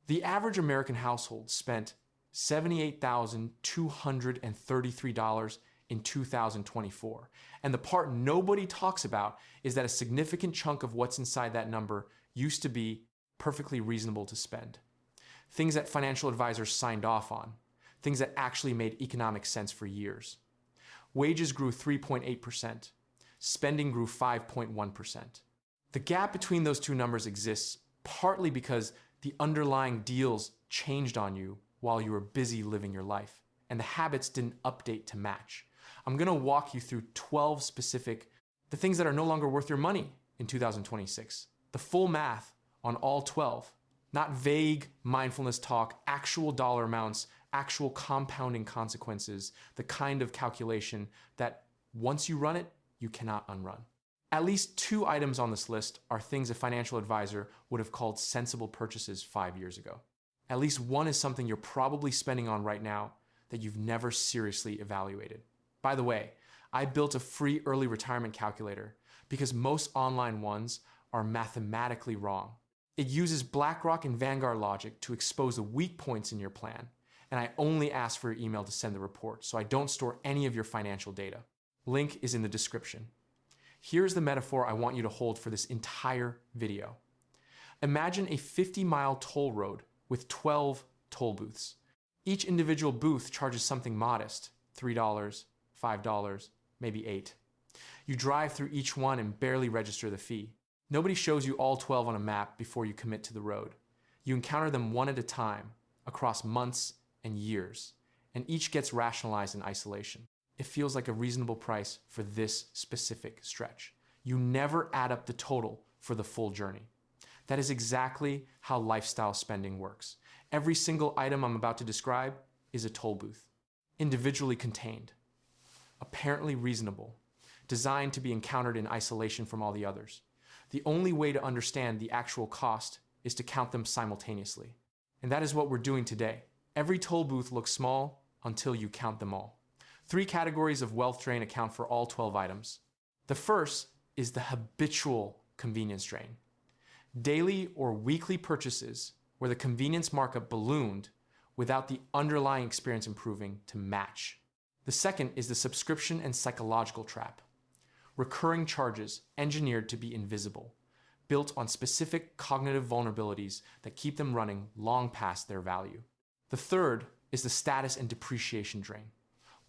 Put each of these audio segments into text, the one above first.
The average American household spent $78,233 in 2024. And the part nobody talks about is that a significant chunk of what's inside that number used to be perfectly reasonable to spend. Things that financial advisors signed off on, things that actually made economic sense for years. Wages grew 3.8%. Spending grew 5.1%. The gap between those two numbers exists partly because the underlying deals changed on you while you were busy living your life, and the habits didn't update to match. I'm going to walk you through 12 specific, the things that are no longer worth your money in 2026. The full math on all 12, not vague mindfulness talk, actual dollar amounts, actual compounding consequences, the kind of calculation that once you run it, you cannot unrun. At least 2 items on this list are things a financial advisor would have called sensible purchases 5 years ago. At least one is something you're probably spending on right now that you've never seriously evaluated. By the way, I built a free early retirement calculator because most online ones are mathematically wrong. It uses BlackRock and Vanguard logic to expose the weak points in your plan, and I only ask for your email to send the report, so I don't store any of your financial data. Link is in the description. Here's the metaphor I want you to hold for this entire video. Imagine a 50-mile toll road with 12 toll booths. Each individual booth charges something modest, $3, $5, maybe $8. You drive through each one and barely register the fee. Nobody shows you all 12 on a map before you commit to the road. You encounter them one at a time, across months and years, and each gets rationalized in isolation. It feels like a reasonable price for this specific stretch. You never add up the total for the full journey. That is exactly how lifestyle spending works. Every single item I'm about to describe is a toll booth, individually contained, apparently reasonable, designed to be encountered in isolation from all the others. The only way to understand the actual cost is to count them simultaneously. And that is what we're doing today. Every toll booth looks small until you count them all. 3 categories of wealth drain account for all 12 items. The first is the habitual convenience drain. Daily or weekly purchases where the convenience markup ballooned without the underlying experience improving to match. The second is the subscription and psychological trap. Recurring charges engineered to be invisible, built on specific cognitive vulnerabilities that keep them running long past their value. The third is the status and depreciation drain.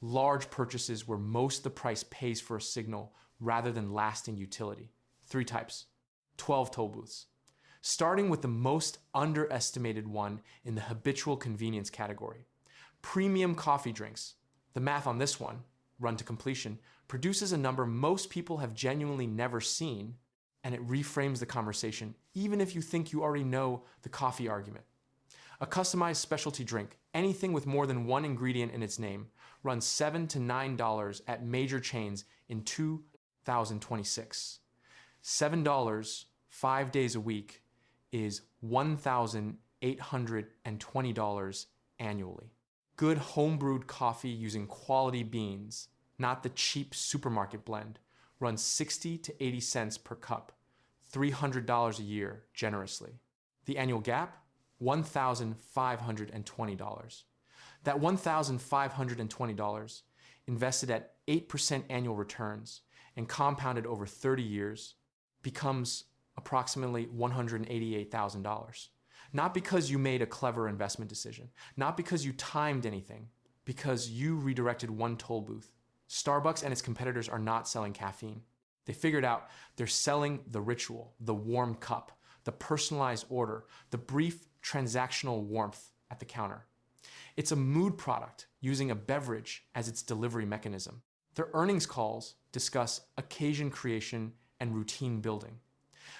Large purchases where most the price pays for a signal rather than lasting utility. 3 types. 12 toll booths. Starting with the most underestimated one in the habitual convenience category. Premium coffee drinks. The math on this one, run to completion, produces a number most people have genuinely never seen, and it reframes the conversation even if you think you already know the coffee argument. A customized specialty drink, anything with more than one ingredient in its name, runs $7 to $9 at major chains in 2026. $7, 5 days a week, is $1,820 annually. Good home-brewed coffee using quality beans, not the cheap supermarket blend, runs 60 to 80 cents per cup, $300 a year generously. The annual gap? $1,520. That $1,520 invested at 8% annual returns and compounded over 30 years becomes approximately $188,000. Not because you made a clever investment decision, not because you timed anything, because you redirected one toll booth. Starbucks and its competitors are not selling caffeine. They figured out they're selling the ritual, the warm cup, the personalized order, the brief transactional warmth at the counter. It's a mood product using a beverage as its delivery mechanism. Their earnings calls discuss occasion creation and routine building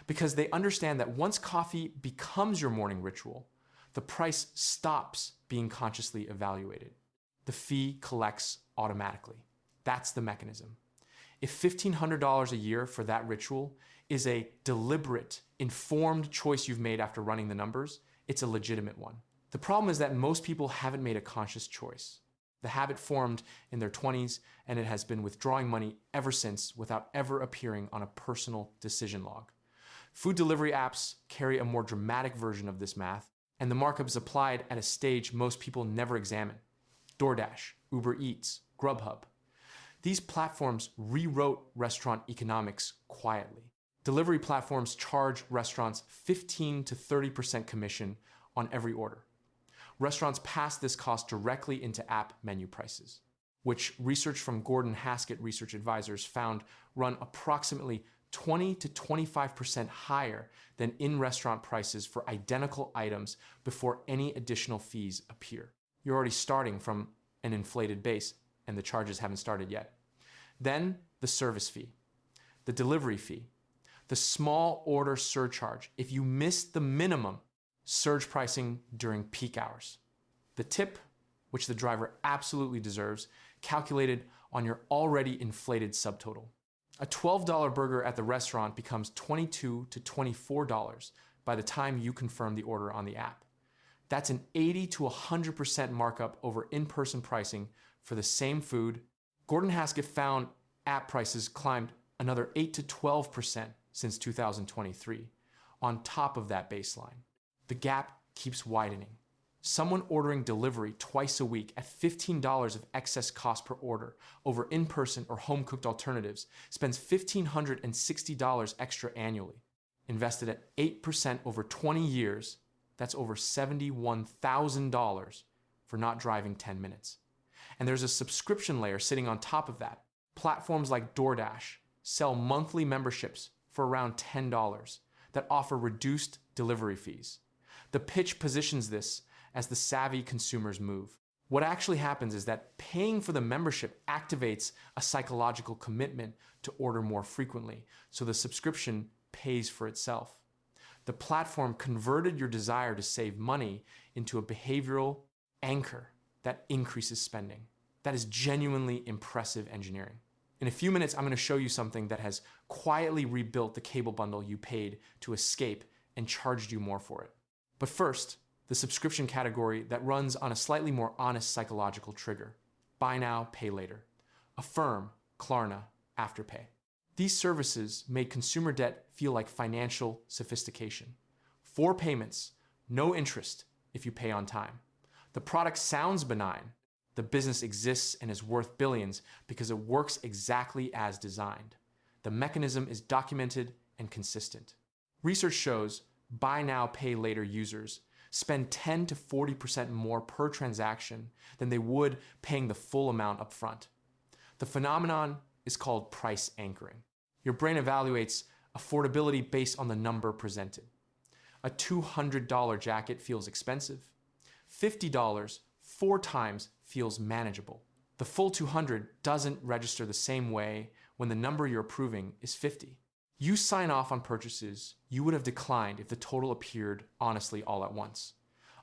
because they understand that once coffee becomes your morning ritual, the price stops being consciously evaluated. The fee collects automatically. That's the mechanism. If $1,500 a year for that ritual is a deliberate, informed choice you've made after running the numbers, it's a legitimate one. The problem is that most people haven't made a conscious choice. The habit formed in their 20s, and it has been withdrawing money ever since without ever appearing on a personal decision log. Food delivery apps carry a more dramatic version of this math. And the markup is applied at a stage most people never examine. DoorDash, Uber Eats, Grubhub. These platforms rewrote restaurant economics quietly. Delivery platforms charge restaurants 15 to 30% commission on every order. Restaurants pass this cost directly into app menu prices, which research from Gordon Haskett Research Advisors found run approximately 20 to 25% higher than in-restaurant prices for identical items before any additional fees appear. You're already starting from an inflated base, and the charges haven't started yet. Then the service fee, the delivery fee, the small order surcharge if you miss the minimum, surge pricing during peak hours. The tip, which the driver absolutely deserves, calculated on your already inflated subtotal. A $12 burger at the restaurant becomes $22 to $24 by the time you confirm the order on the app. That's an 80 to 100% markup over in-person pricing for the same food. Gordon Haskett found app prices climbed another 8 to 12% since 2023, on top of that baseline. The gap keeps widening. Someone ordering delivery twice a week at $15 of excess cost per order over in-person or home-cooked alternatives spends $1,560 extra annually. Invested at 8% over 20 years, that's over $71,000 for not driving 10 minutes. And there's a subscription layer sitting on top of that. Platforms like DoorDash sell monthly memberships for around $10 that offer reduced delivery fees. The pitch positions this as the savvy consumer's move. What actually happens is that paying for the membership activates a psychological commitment to order more frequently, so the subscription pays for itself. The platform converted your desire to save money into a behavioral anchor that increases spending. That is genuinely impressive engineering. In a few minutes, I'm going to show you something that has quietly rebuilt the cable bundle you paid to escape and charged you more for it. But first, the subscription category that runs on a slightly more honest psychological trigger. Buy now, pay later. Affirm, Klarna, Afterpay. These services made consumer debt feel like financial sophistication. 4 payments, no interest if you pay on time. The product sounds benign. The business exists and is worth billions because it works exactly as designed. The mechanism is documented and consistent. Research shows buy now, pay later users spend 10 to 40% more per transaction than they would paying the full amount up front. The phenomenon is called price anchoring. Your brain evaluates affordability based on the number presented. A $200 jacket feels expensive. $50 4 times feels manageable. The full $200 doesn't register the same way when the number you're approving is $50. You sign off on purchases you would have declined if the total appeared honestly all at once.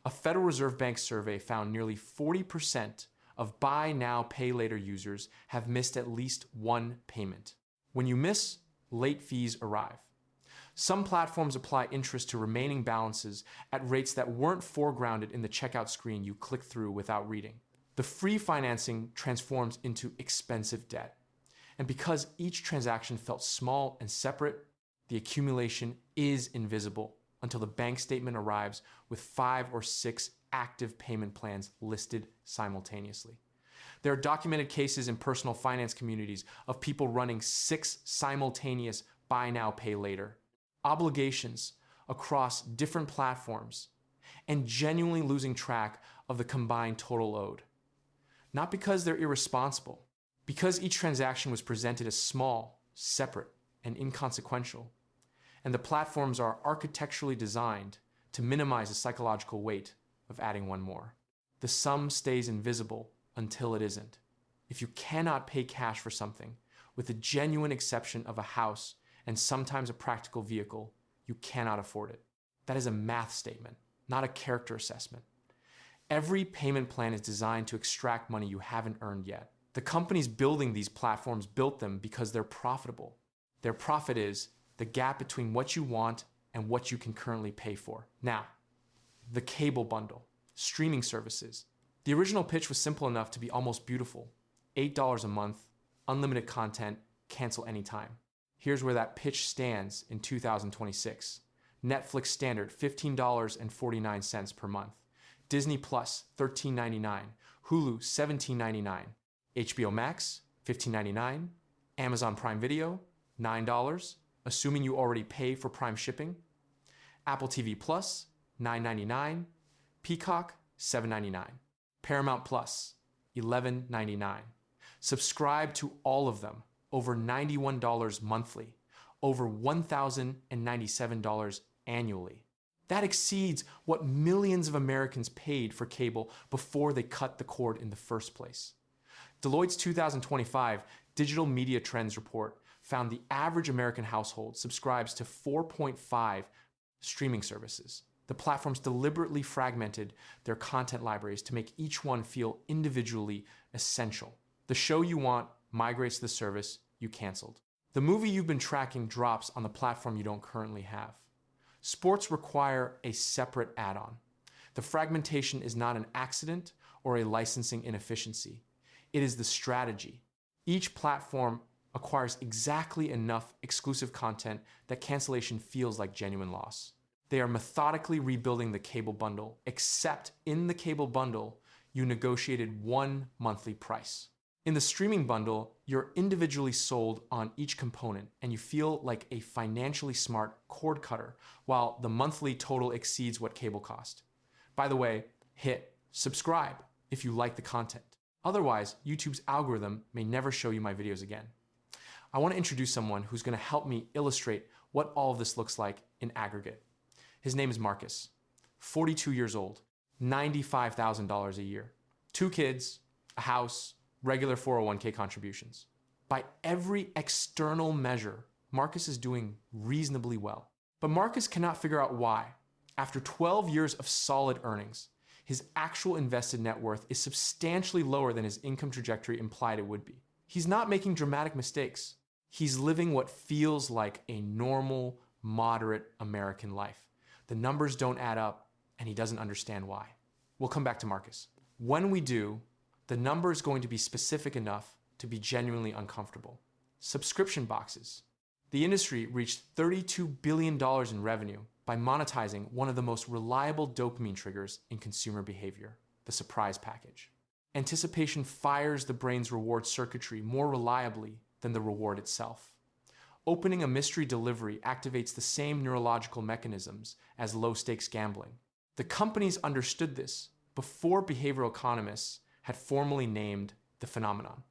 A Federal Reserve Bank survey found nearly 40% of buy now, pay later users have missed at least one payment. When you miss, late fees arrive. Some platforms apply interest to remaining balances at rates that weren't foregrounded in the checkout screen you click through without reading. The free financing transforms into expensive debt. And because each transaction felt small and separate, the accumulation is invisible until the bank statement arrives with 5 or 6 active payment plans listed simultaneously. There are documented cases in personal finance communities of people running 6 simultaneous buy now, pay later obligations across different platforms and genuinely losing track of the combined total owed. Not because they're irresponsible, because each transaction was presented as small, separate, and inconsequential, and the platforms are architecturally designed to minimize the psychological weight of adding one more. The sum stays invisible until it isn't. If you cannot pay cash for something, with the genuine exception of a house and sometimes a practical vehicle, you cannot afford it. That is a math statement, not a character assessment. Every payment plan is designed to extract money you haven't earned yet. The companies building these platforms built them because they're profitable. Their profit is the gap between what you want and what you can currently pay for. Now, the cable bundle, streaming services. The original pitch was simple enough to be almost beautiful. $8 a month, unlimited content, cancel anytime. Here's where that pitch stands in 2026. Netflix Standard, $15.49 per month. Disney Plus, $13.99. Hulu, $17.99. HBO Max, $15.99. Amazon Prime Video, $9, assuming you already pay for Prime shipping. Apple TV Plus, $9.99. Peacock, $7.99. Paramount Plus, $11.99. Subscribe to all of them, over $91 monthly, over $1,097 annually. That exceeds what millions of Americans paid for cable before they cut the cord in the first place. Deloitte's 2025 Digital Media Trends Report found the average American household subscribes to 4.5 streaming services. The platforms deliberately fragmented their content libraries to make each one feel individually essential. The show you want migrates to the service you canceled. The movie you've been tracking drops on the platform you don't currently have. Sports require a separate add-on. The fragmentation is not an accident or a licensing inefficiency. It is the strategy. Each platform acquires exactly enough exclusive content that cancellation feels like genuine loss. They are methodically rebuilding the cable bundle, except in the cable bundle, you negotiated one monthly price. In the streaming bundle, you're individually sold on each component and you feel like a financially smart cord cutter while the monthly total exceeds what cable cost. By the way, hit subscribe if you like the content. Otherwise, YouTube's algorithm may never show you my videos again. I want to introduce someone who's going to help me illustrate what all of this looks like in aggregate. His name is Marcus, 42 years old, $95,000 a year, 2 kids, a house, regular 401k contributions. By every external measure, Marcus is doing reasonably well. But Marcus cannot figure out why, after 12 years of solid earnings, his actual invested net worth is substantially lower than his income trajectory implied it would be. He's not making dramatic mistakes. He's living what feels like a normal, moderate American life. The numbers don't add up, and he doesn't understand why. We'll come back to Marcus. When we do, the number is going to be specific enough to be genuinely uncomfortable. Subscription boxes. The industry reached $32 billion in revenue by monetizing one of the most reliable dopamine triggers in consumer behavior, the surprise package. Anticipation fires the brain's reward circuitry more reliably than the reward itself. Opening a mystery delivery activates the same neurological mechanisms as low-stakes gambling. The companies understood this before behavioral economists had formally named the phenomenon.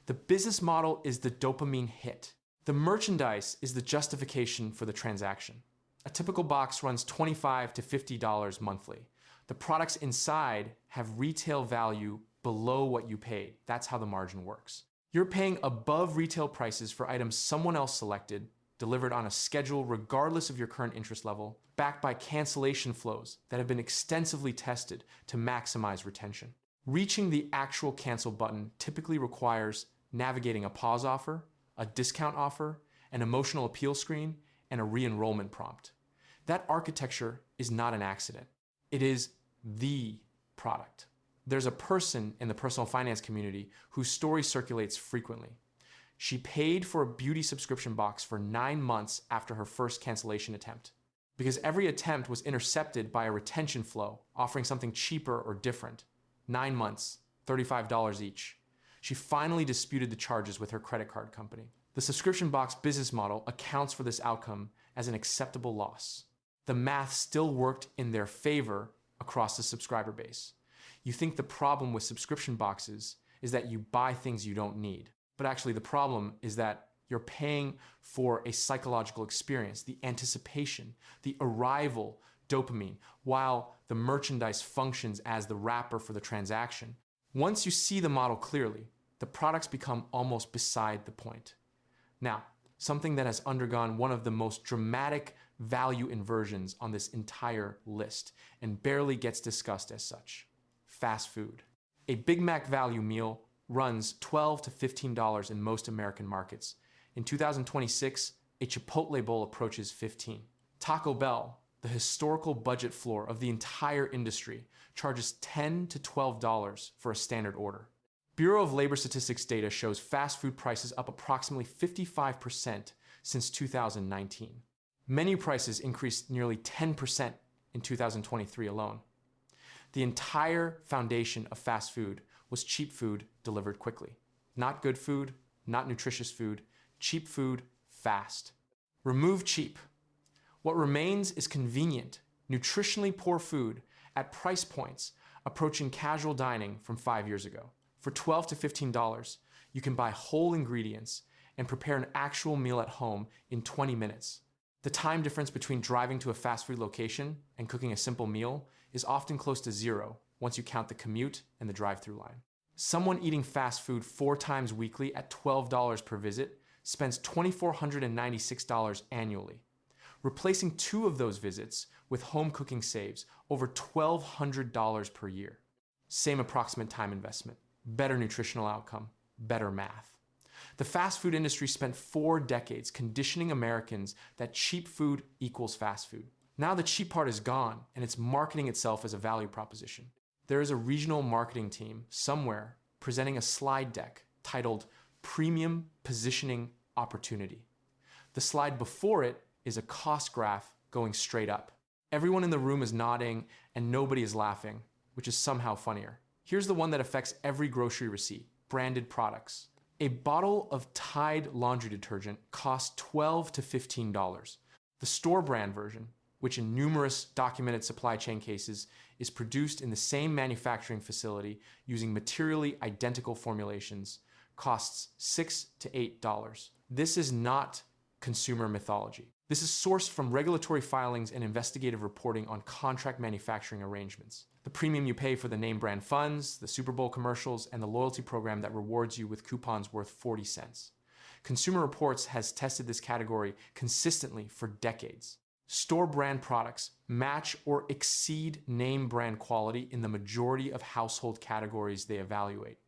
The business model is the dopamine hit. The merchandise is the justification for the transaction. A typical box runs $25 to $50 monthly. The products inside have retail value below what you paid. That's how the margin works. You're paying above retail prices for items someone else selected, delivered on a schedule regardless of your current interest level, backed by cancellation flows that have been extensively tested to maximize retention. Reaching the actual cancel button typically requires navigating a pause offer, a discount offer, an emotional appeal screen, and a re-enrollment prompt. That architecture is not an accident. It is the product. There's a person in the personal finance community whose story circulates frequently. She paid for a beauty subscription box for 9 months after her first cancellation attempt. Because every attempt was intercepted by a retention flow, offering something cheaper or different. 9 months, $35 each. She finally disputed the charges with her credit card company. The subscription box business model accounts for this outcome as an acceptable loss. The math still worked in their favor across the subscriber base. You think the problem with subscription boxes is that you buy things you don't need. But actually the problem is that you're paying for a psychological experience, the anticipation, the arrival dopamine, while the merchandise functions as the wrapper for the transaction. Once you see the model clearly, the products become almost beside the point. Now, something that has undergone one of the most dramatic value inversions on this entire list and barely gets discussed as such. Fast food. A Big Mac value meal runs $12 to $15 in most American markets. In 2026, a Chipotle bowl approaches $15. Taco Bell, the historical budget floor of the entire industry, charges $10 to $12 for a standard order. Bureau of Labor Statistics data shows fast food prices up approximately 55% since 2019. Menu prices increased nearly 10% in 2023 alone. The entire foundation of fast food was cheap food delivered quickly. Not good food, not nutritious food, cheap food, fast. Remove cheap. What remains is convenient, nutritionally poor food at price points approaching casual dining from 5 years ago. For $12 to $15, you can buy whole ingredients and prepare an actual meal at home in 20 minutes. The time difference between driving to a fast food location and cooking a simple meal is often close to zero once you count the commute and the drive-through line. Someone eating fast food 4 times weekly at $12 per visit spends $2,496 annually. Replacing 2 of those visits with home cooking saves over $1,200 per year. Same approximate time investment, better nutritional outcome, better math. The fast food industry spent 4 decades conditioning Americans that cheap food equals fast food. Now the cheap part is gone and it's marketing itself as a value proposition. There is a regional marketing team somewhere presenting a slide deck titled Premium Positioning Opportunity. The slide before it is a cost graph going straight up. Everyone in the room is nodding and nobody is laughing, which is somehow funnier. Here's the one that affects every grocery receipt, branded products. A bottle of Tide laundry detergent costs $12 to $15. The store brand version, which in numerous documented supply chain cases is produced in the same manufacturing facility using materially identical formulations, costs $6 to $8. This is not consumer mythology. This is sourced from regulatory filings and investigative reporting on contract manufacturing arrangements. The premium you pay for the name brand funds, the Super Bowl commercials, and the loyalty program that rewards you with coupons worth 40 cents. Consumer Reports has tested this category consistently for decades. Store brand products match or exceed name brand quality in the majority of household categories they evaluate.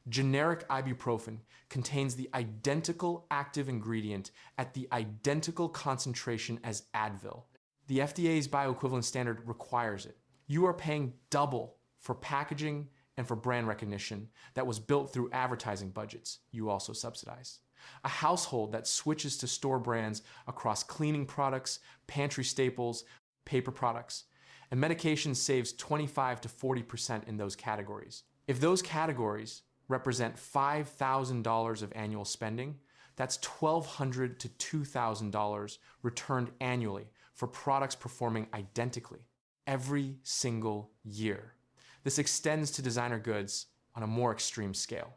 Generic ibuprofen contains the identical active ingredient at the identical concentration as Advil. The FDA's bioequivalence standard requires it. You are paying double for packaging and for brand recognition that was built through advertising budgets you also subsidize. A household that switches to store brands across cleaning products, pantry staples, paper products, and medication saves 25 to 40% in those categories. If those categories represent $5,000 of annual spending, that's $1,200 to $2,000 returned annually for products performing identically every single year. This extends to designer goods on a more extreme scale.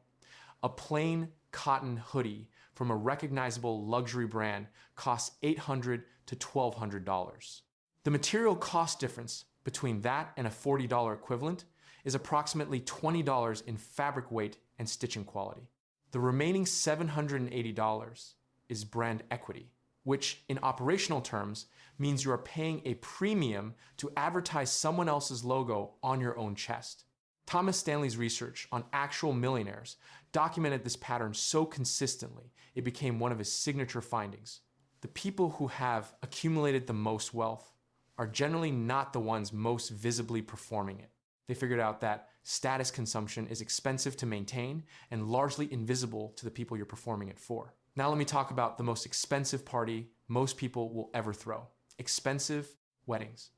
A plain cotton hoodie from a recognizable luxury brand costs $800 to $1,200. The material cost difference between that and a $40 equivalent is approximately $20 in fabric weight and stitching quality. The remaining $780 is brand equity, which in operational terms means you are paying a premium to advertise someone else's logo on your own chest. Thomas Stanley's research on actual millionaires documented this pattern so consistently it became one of his signature findings. The people who have accumulated the most wealth are generally not the ones most visibly performing it. They figured out that status consumption is expensive to maintain and largely invisible to the people you're performing it for. Now let me talk about the most expensive party most people will ever throw. Expensive weddings.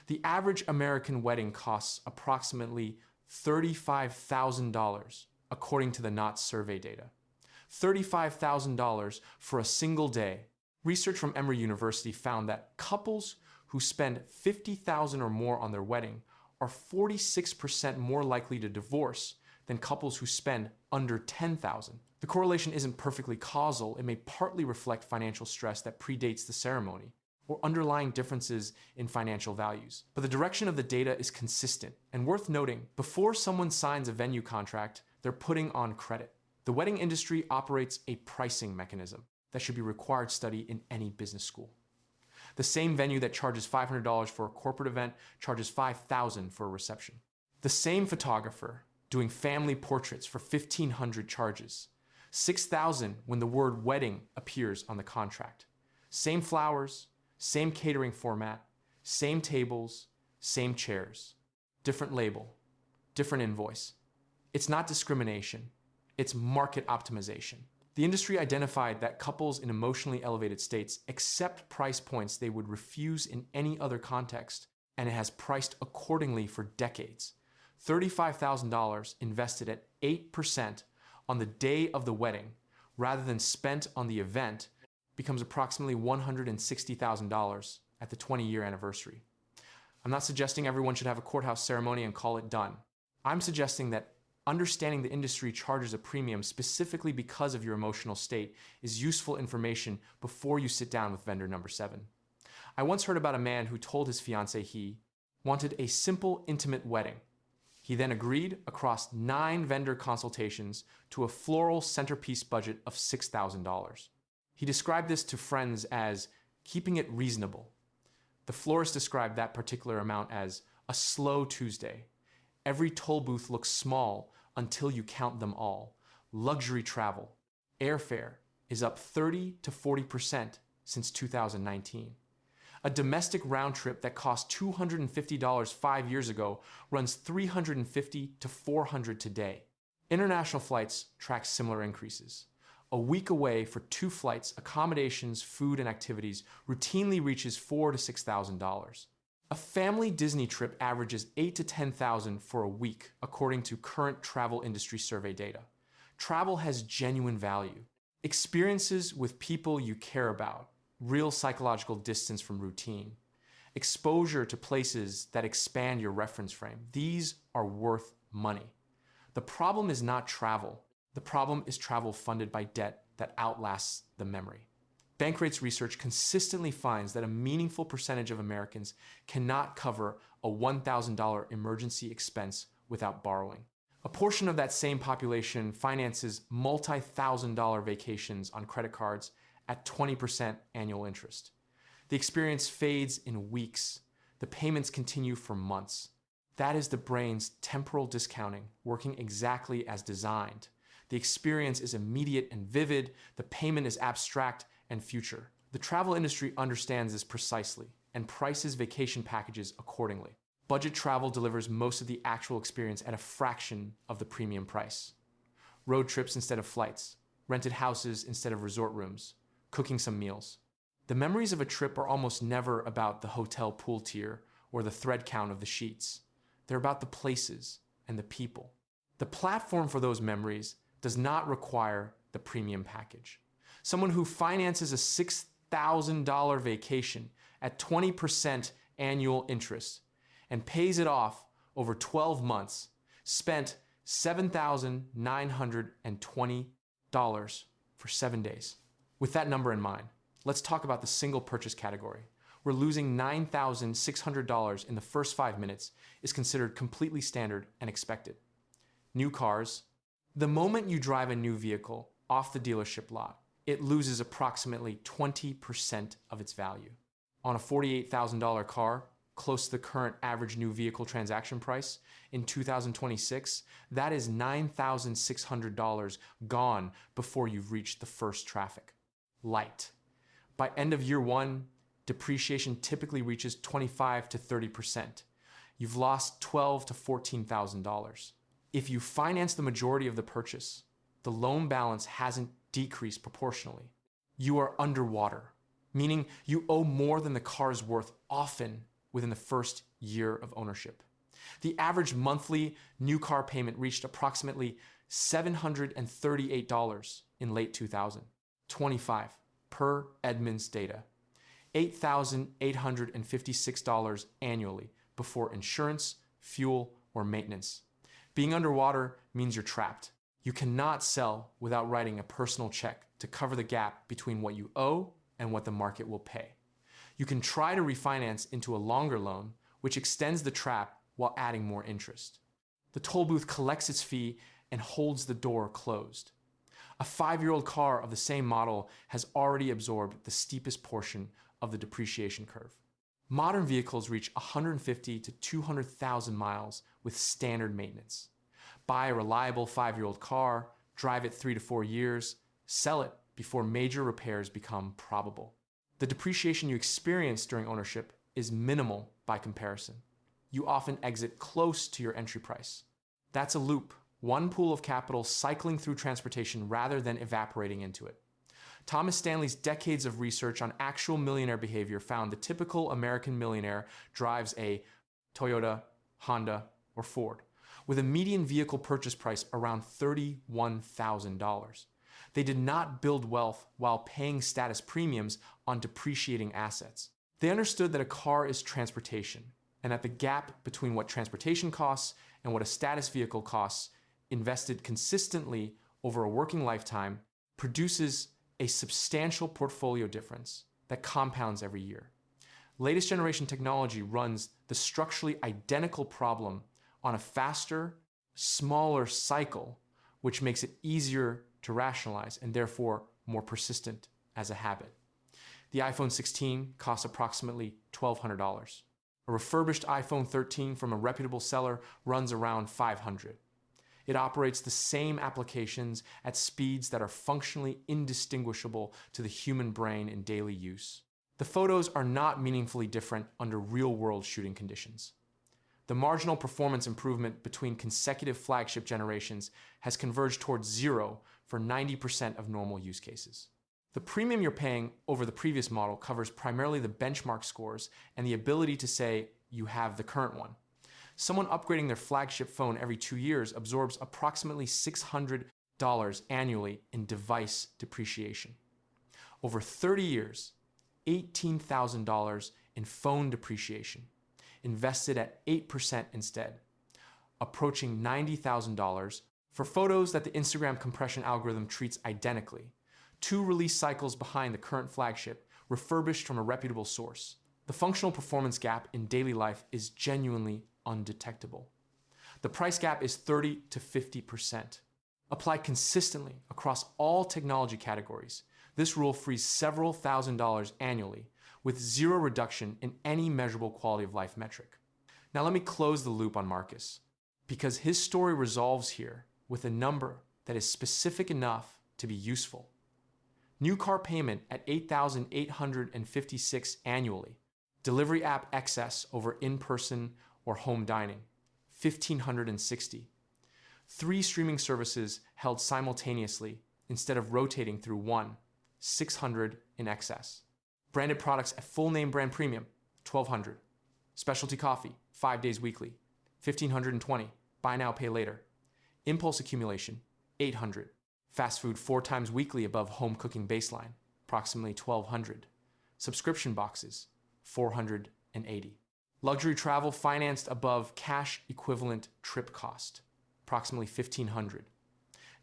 The average American wedding costs approximately $35,000 according to the Knott survey data. $35,000 for a single day. Research from Emory University found that couples who spend $50,000 or more on their wedding are 46% more likely to divorce than couples who spend under $10,000. The correlation isn't perfectly causal. It may partly reflect financial stress that predates the ceremony or underlying differences in financial values. But the direction of the data is consistent and worth noting. Before someone signs a venue contract, they're putting on credit. The wedding industry operates a pricing mechanism that should be required study in any business school. The same venue that charges $500 for a corporate event charges $5,000 for a reception. The same photographer doing family portraits for $1,500 charges $6,000 when the word wedding appears on the contract. Same flowers, same catering format, same tables, same chairs. Different label, different invoice. It's not discrimination, it's market optimization. The industry identified that couples in emotionally elevated states accept price points they would refuse in any other context, and it has priced accordingly for decades. $35,000 invested at 8% on the day of the wedding, rather than spent on the event, becomes approximately $160,000 at the 20-year anniversary. I'm not suggesting everyone should have a courthouse ceremony and call it done. I'm suggesting that understanding the industry charges a premium specifically because of your emotional state is useful information before you sit down with vendor number 7. I once heard about a man who told his fiancée he wanted a simple, intimate wedding. He then agreed across 9 vendor consultations to a floral centerpiece budget of $6,000. He described this to friends as keeping it reasonable. The florist described that particular amount as a slow Tuesday. Every toll booth looks small until you count them all. Luxury travel. Airfare is up 30 to 40% since 2019. A domestic round trip that cost $250 5 years ago runs $350 to $400 today. International flights track similar increases. A week away for 2 flights, accommodations, food, and activities routinely reaches $4,000 to $6,000. A family Disney trip averages $8,000 to $10,000 for a week, according to current travel industry survey data. Travel has genuine value. Experiences with people you care about, real psychological distance from routine, exposure to places that expand your reference frame. These are worth money. The problem is not travel. The problem is travel funded by debt that outlasts the memory. Bankrate's research consistently finds that a meaningful percentage of Americans cannot cover a $1,000 emergency expense without borrowing. A portion of that same population finances multi-$1,000 vacations on credit cards at 20% annual interest. The experience fades in weeks. The payments continue for months. That is the brain's temporal discounting working exactly as designed. The experience is immediate and vivid. The payment is abstract and future. The travel industry understands this precisely and prices vacation packages accordingly. Budget travel delivers most of the actual experience at a fraction of the premium price. Road trips instead of flights, rented houses instead of resort rooms, cooking some meals. The memories of a trip are almost never about the hotel pool tier or the thread count of the sheets. They're about the places and the people. The platform for those memories does not require the premium package. Someone who finances a $6,000 vacation at 20% annual interest and pays it off over 12 months spent $7,920 for 7 days. With that number in mind, let's talk about the single purchase category, where losing $9,600 in the first 5 minutes is considered completely standard and expected. New cars. The moment you drive a new vehicle off the dealership lot, it loses approximately 20% of its value. On a $48,000 car, close to the current average new vehicle transaction price in 2026, that is $9,600 gone before you've reached the first traffic light. By end of year 1, depreciation typically reaches 25 to 30%. You've lost $12,000 to $14,000. If you finance the majority of the purchase, the loan balance hasn't decreased proportionally. You are underwater, meaning you owe more than the car's worth often within the first year of ownership. The average monthly new car payment reached approximately $738 in late 2025 per Edmunds data, $8,856 annually before insurance, fuel, or maintenance. Being underwater means you're trapped. You cannot sell without writing a personal check to cover the gap between what you owe and what the market will pay. You can try to refinance into a longer loan, which extends the trap while adding more interest. The toll booth collects its fee and holds the door closed. A 5-year-old car of the same model has already absorbed the steepest portion of the depreciation curve. Modern vehicles reach 150 to 200,000 miles with standard maintenance. Buy a reliable 5-year-old car, drive it 3 to 4 years, sell it before major repairs become probable. The depreciation you experience during ownership is minimal by comparison. You often exit close to your entry price. That's a loop. one pool of capital cycling through transportation rather than evaporating into it. Thomas Stanley's decades of research on actual millionaire behavior found the typical American millionaire drives a Toyota, Honda, or Ford, with a median vehicle purchase price around $31,000. They did not build wealth while paying status premiums on depreciating assets. They understood that a car is transportation, and that the gap between what transportation costs and what a status vehicle costs, invested consistently over a working lifetime, produces a substantial portfolio difference that compounds every year. Latest generation technology runs the structurally identical problem on a faster, smaller cycle, which makes it easier to rationalize and therefore more persistent as a habit. The iPhone 16 costs approximately $1,200. A refurbished iPhone 13 from a reputable seller runs around $500. It operates the same applications at speeds that are functionally indistinguishable to the human brain in daily use. The photos are not meaningfully different under real-world shooting conditions. The marginal performance improvement between consecutive flagship generations has converged towards zero for 90% of normal use cases. The premium you're paying over the previous model covers primarily the benchmark scores and the ability to say you have the current one. Someone upgrading their flagship phone every 2 years absorbs approximately $600 annually in device depreciation. Over 30 years, $18,000 in phone depreciation, invested at 8% instead, approaching $90,000 for photos that the Instagram compression algorithm treats identically, 2 release cycles behind the current flagship, refurbished from a reputable source. The functional performance gap in daily life is genuinely undetectable. The price gap is 30 to 50%. Applied consistently across all technology categories, this rule frees several $1,000s annually with zero reduction in any measurable quality of life metric. Now let me close the loop on Marcus, because his story resolves here with a number that is specific enough to be useful. New car payment at $8,856 annually. Delivery app excess over in-person or home dining, $1,560. 3 streaming services held simultaneously instead of rotating through one, $600 in excess. Branded products at full name brand premium, $1,200. Specialty coffee, 5 days weekly, $1,520. Buy now, pay later. Impulse accumulation, $800. Fast food 4 times weekly above home cooking baseline, approximately $1,200. Subscription boxes, $480. Luxury travel financed above cash equivalent trip cost, approximately $1,500.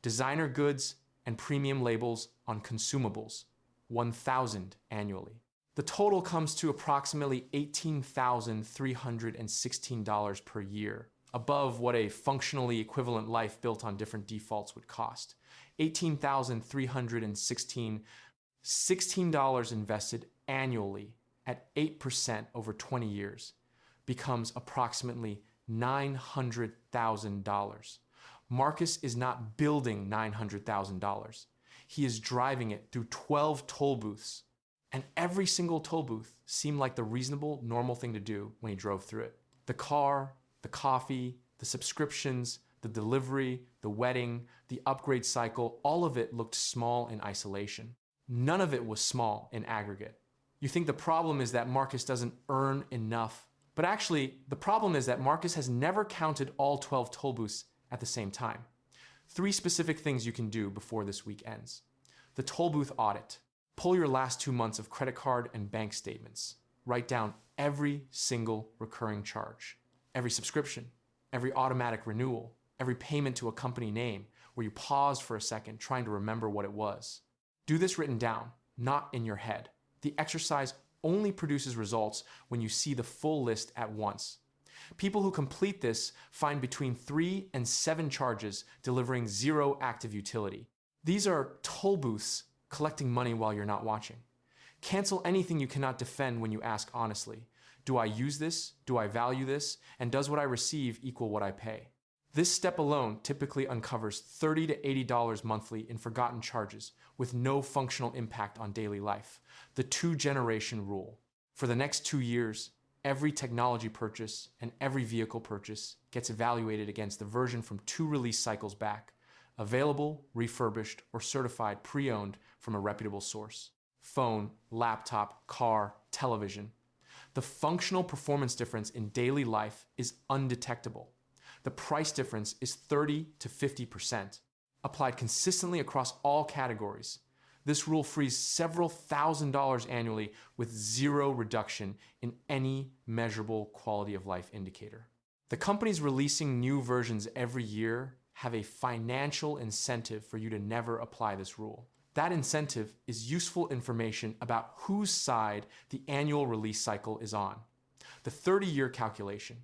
Designer goods and premium labels on consumables, $1,000 annually. The total comes to approximately $18,316 per year, above what a functionally equivalent life built on different defaults would cost. $18,316, $16 invested annually at 8% over 20 years becomes approximately $900,000. Marcus is not building $900,000. He is driving it through 12 toll booths. And every single toll booth seemed like the reasonable, normal thing to do when he drove through it. The car, the coffee, the subscriptions, the delivery, the wedding, the upgrade cycle, all of it looked small in isolation. None of it was small in aggregate. You think the problem is that Marcus doesn't earn enough. But actually, the problem is that Marcus has never counted all 12 toll booths at the same time. 3 specific things you can do before this week ends. The Tollbooth Audit. Pull your last 2 months of credit card and bank statements. Write down every single recurring charge, every subscription, every automatic renewal, every payment to a company name where you paused for a second trying to remember what it was. Do this written down, not in your head. The exercise only produces results when you see the full list at once. People who complete this find between 3 and 7 charges delivering 0 active utility. These are toll booths collecting money while you're not watching. Cancel anything you cannot defend when you ask honestly. Do I use this? Do I value this? And does what I receive equal what I pay? This step alone typically uncovers $30 to $80 monthly in forgotten charges with no functional impact on daily life. The 2-generation rule. For the next 2 years, Every technology purchase and every vehicle purchase gets evaluated against the version from 2 release cycles back, available, refurbished, or certified pre-owned from a reputable source. Phone, laptop, car, television. The functional performance difference in daily life is undetectable. The price difference is 30 to 50%, applied consistently across all categories. This rule frees several $1,000s annually with zero reduction in any measurable quality of life indicator. The companies releasing new versions every year have a financial incentive for you to never apply this rule. That incentive is useful information about whose side the annual release cycle is on. The 30-year calculation.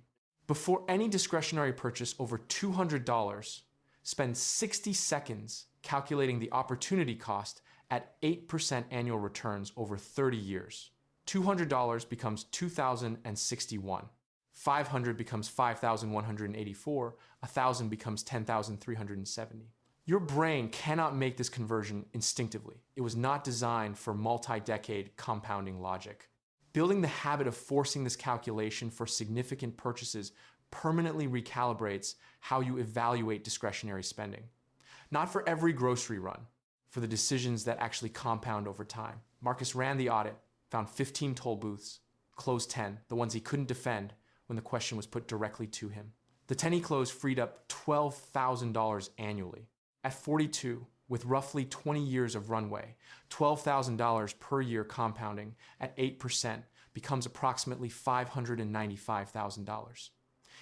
Before any discretionary purchase over $200, spend 60 seconds calculating the opportunity cost at 8% annual returns over 30 years. $200 becomes $2,061. $500 becomes $5,184. $1,000 becomes $10,370. Your brain cannot make this conversion instinctively. It was not designed for multi-decade compounding logic. Building the habit of forcing this calculation for significant purchases permanently recalibrates how you evaluate discretionary spending. Not for every grocery run, for the decisions that actually compound over time. Marcus ran the audit, found 15 toll booths, closed 10, the ones he couldn't defend when the question was put directly to him. The 10 he closed freed up $12,000 annually. At 42, with roughly 20 years of runway, $12,000 per year compounding at 8% becomes approximately $595,000.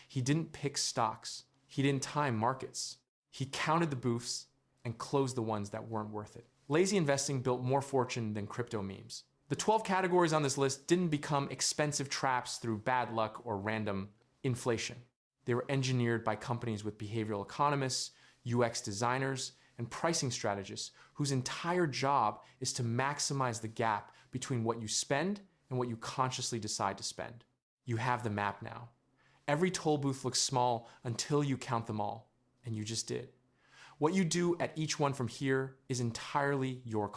He didn't pick stocks. He didn't time markets. He counted the booths and closed the ones that weren't worth it. Lazy investing built more fortune than crypto memes. The 12 categories on this list didn't become expensive traps through bad luck or random inflation. They were engineered by companies with behavioral economists, UX designers, and pricing strategists whose entire job is to maximize the gap between what you spend and what you consciously decide to spend. You have the map now. Every toll booth looks small until you count them all, and you just did. What you do at each one from here is entirely your call.